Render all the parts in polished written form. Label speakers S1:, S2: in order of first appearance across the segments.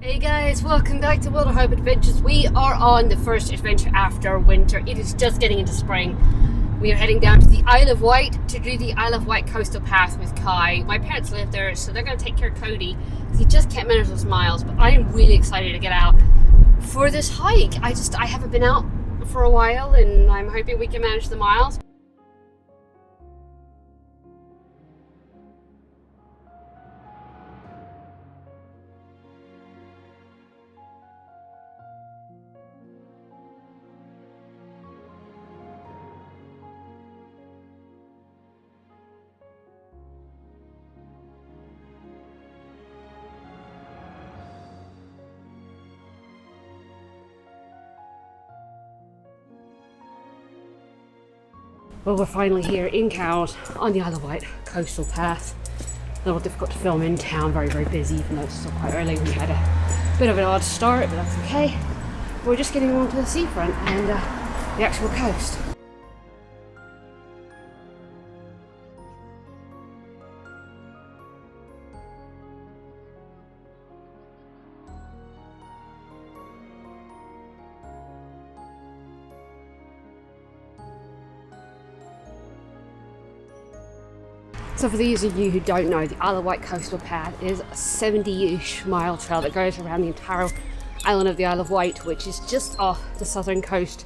S1: Hey guys, welcome back to World of Hope Adventures. We are on the first adventure after winter. It is just getting into spring. We are heading down to the Isle of Wight to do the Isle of Wight coastal path with Kai. My parents live there, so they're going to take care of Cody because he just can't manage those miles. But I am really excited to get out for this hike. I haven't been out for a while, and I'm hoping we can manage the miles. Well, we're finally here in Cowes on the Isle of Wight coastal path. A little difficult to film in town, very, very busy, even though it's still quite early. We had a bit of an odd start, but that's okay. We're just getting onto the seafront and the actual coast. So for those of you who don't know, the Isle of Wight coastal path is a 70-ish mile trail that goes around the entire island of the Isle of Wight, which is just off the southern coast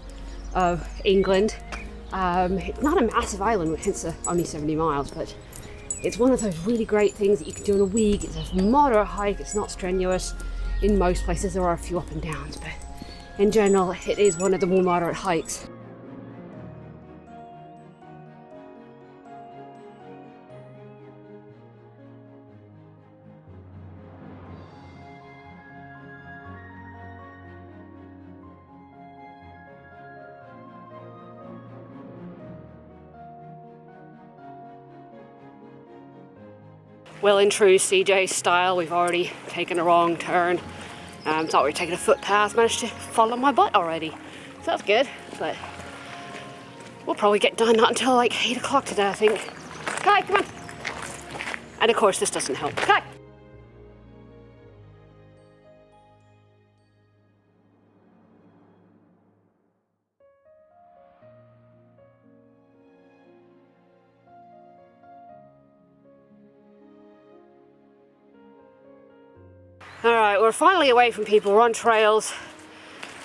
S1: of England. It's not a massive island, hence only 70 miles, but it's one of those really great things that you can do in a week. It's a moderate hike, it's not strenuous. In most places there are a few up and downs, but in general it is one of the more moderate hikes. Well, in true CJ style, we've already taken a wrong turn. Thought we were taking a footpath, managed to fall on my butt already. So that's good, but we'll probably get done not until like 8 o'clock today, I think. Kai, come on. And of course, this doesn't help. Kai. Alright, we're finally away from people. We're on trails,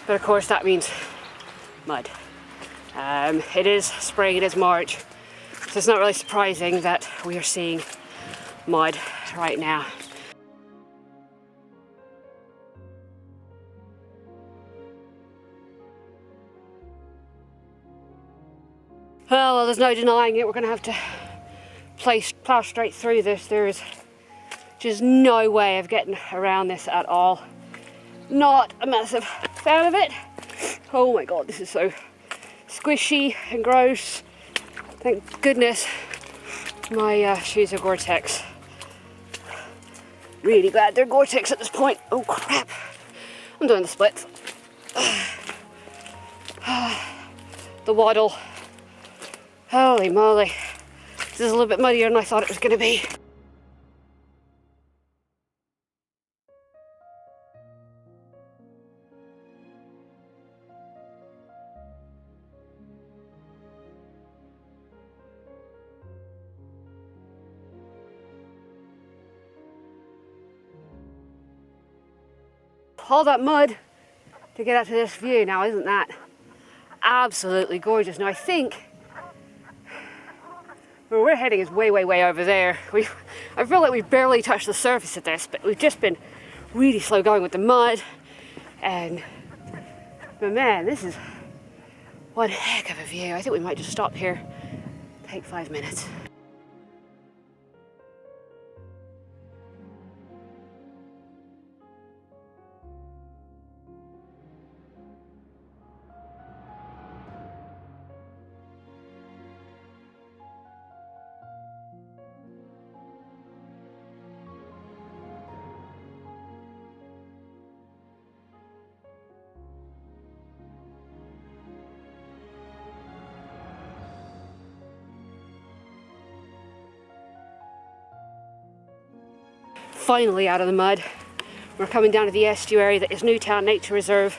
S1: but of course that means mud. It is spring, it is March, so it's not really surprising that we are seeing mud right now. Well, there's no denying it. We're going to have to plow straight through this. There is just no way of getting around this at all. Not a massive fan of it. Oh my god, this is so squishy and gross. Thank goodness my shoes are Gore-Tex. Really glad they're Gore-Tex at this point. Oh crap. I'm doing the splits. The waddle. Holy moly. This is a little bit muddier than I thought it was going to be. All that mud to get out to this view now, isn't that absolutely gorgeous? Now I think where we're heading is way, way, way over there. I feel like we've barely touched the surface of this, but we've just been really slow going with the mud. But man, this is one heck of a view. I think we might just stop here, take 5 minutes. Finally out of the mud. We're coming down to the estuary that is Newtown Nature Reserve.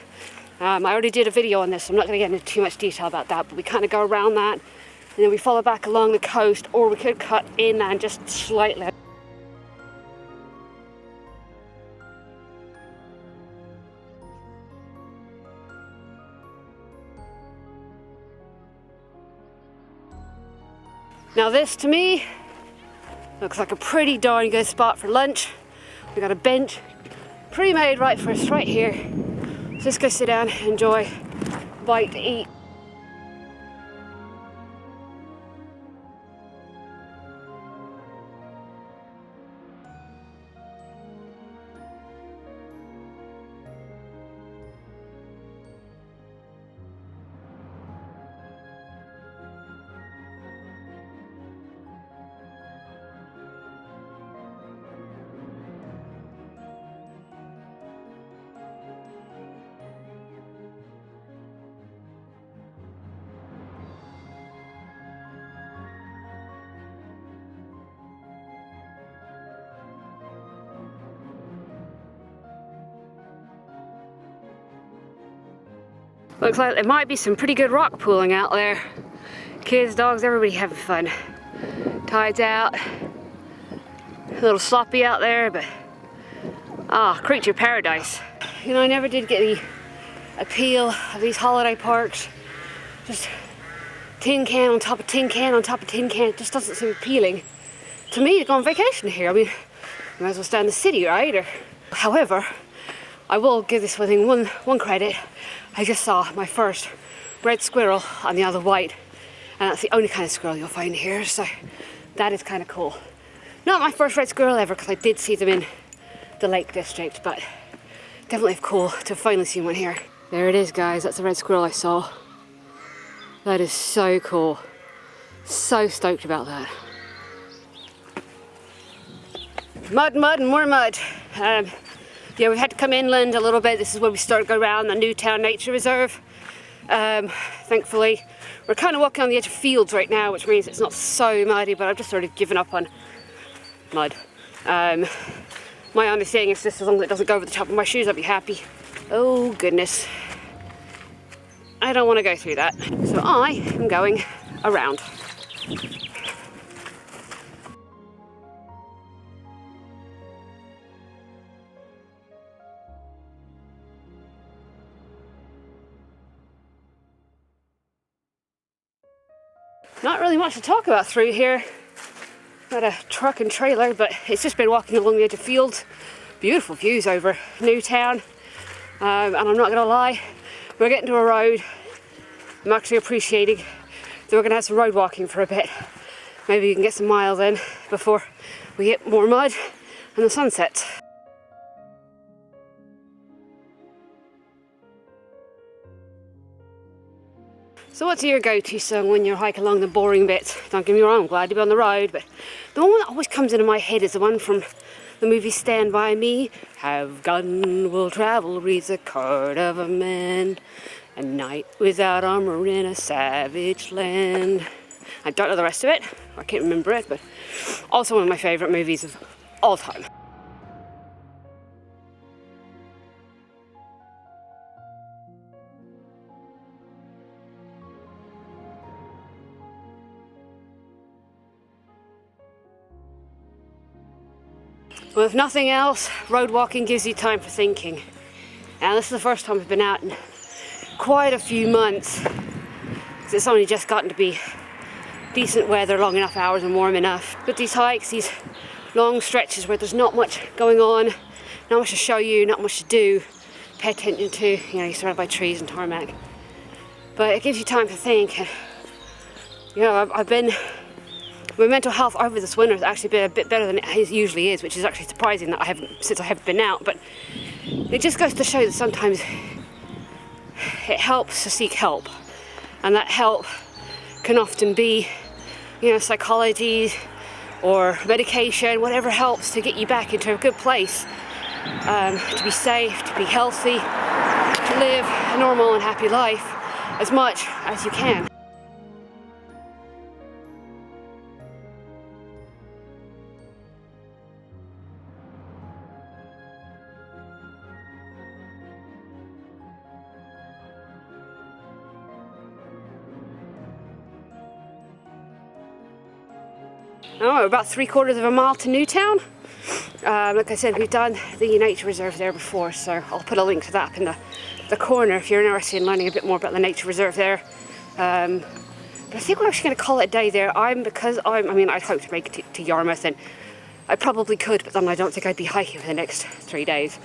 S1: I already did a video on this, so I'm not going to get into too much detail about that, but we kind of go around that, and then we follow back along the coast, or we could cut inland just slightly. Now this, to me, looks like a pretty darn good spot for lunch. We got a bench pre-made right for us right here. So let's go sit down, enjoy a bite to eat. Looks like there might be some pretty good rock pooling out there. Kids, dogs, everybody having fun. Tide's out. A little sloppy out there, but creature paradise. You know, I never did get the appeal of these holiday parks. Just tin can on top of tin can on top of tin can. It just doesn't seem appealing to me to go on vacation here. I mean, you might as well stay in the city, right? However, I will give this thing one credit. I just saw my first red squirrel on the Isle of Wight, and that's the only kind of squirrel you'll find here, so that is kind of cool. Not my first red squirrel ever, because I did see them in the Lake District, but definitely cool to finally see one here. There it is, guys. That's the red squirrel I saw. That is so cool. So stoked about that. Mud, mud, and more mud. Yeah, we've had to come inland a little bit. This is where we started going around the Newtown Nature Reserve. Thankfully, we're kind of walking on the edge of fields right now, which means it's not so muddy, but I've just sort of given up on mud. My only thing is just as long as it doesn't go over the top of my shoes, I'll be happy. Oh, goodness. I don't want to go through that. So I am going around. Not really much to talk about through here. Not a truck and trailer, but it's just been walking along the edge of fields. Beautiful views over Newtown. And I'm not gonna lie, we're getting to a road I'm actually appreciating that we're gonna have some road walking for a bit. Maybe we can get some miles in before we get more mud and the sun sets. So what's your go-to song when you're hiking along the boring bits? Don't get me wrong, I'm glad to be on the road, but the one that always comes into my head is the one from the movie Stand By Me. Have gun will travel reads the card of a man. A knight without armor in a savage land. I don't know the rest of it, I can't remember it, but also one of my favourite movies of all time. Well, if nothing else, road walking gives you time for thinking. And this is the first time I've been out in quite a few months. It's only just gotten to be decent weather, long enough hours and warm enough. But these hikes, these long stretches where there's not much going on, not much to show you, not much to do, pay attention to, you know, you're surrounded by trees and tarmac. But it gives you time to think. You know, my mental health over this winter has actually been a bit better than it usually is, which is actually surprising that I haven't been out. But it just goes to show that sometimes it helps to seek help, and that help can often be, you know, psychology or medication, whatever helps to get you back into a good place, to be safe, to be healthy, to live a normal and happy life as much as you can. Oh, about 3/4 of a mile to Newtown. Like I said, we've done the nature reserve there before, so I'll put a link to that up in the corner if you're interested in learning a bit more about the nature reserve there. But I think we're actually going to call it a day there. I mean, I'd hope to make it to Yarmouth, and I probably could, but then I don't think I'd be hiking for the next 3 days.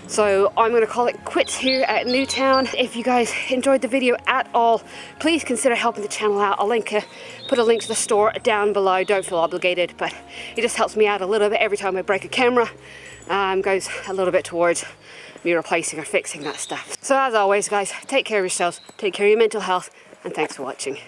S1: So I'm going to call it quits here at Newtown. If you guys enjoyed the video at all, please consider helping the channel out. I'll put a link to the store down below. Don't feel obligated, but it just helps me out a little bit every time I break a camera. Goes a little bit towards me replacing or fixing that stuff. So as always, guys, take care of yourselves, take care of your mental health, and thanks for watching.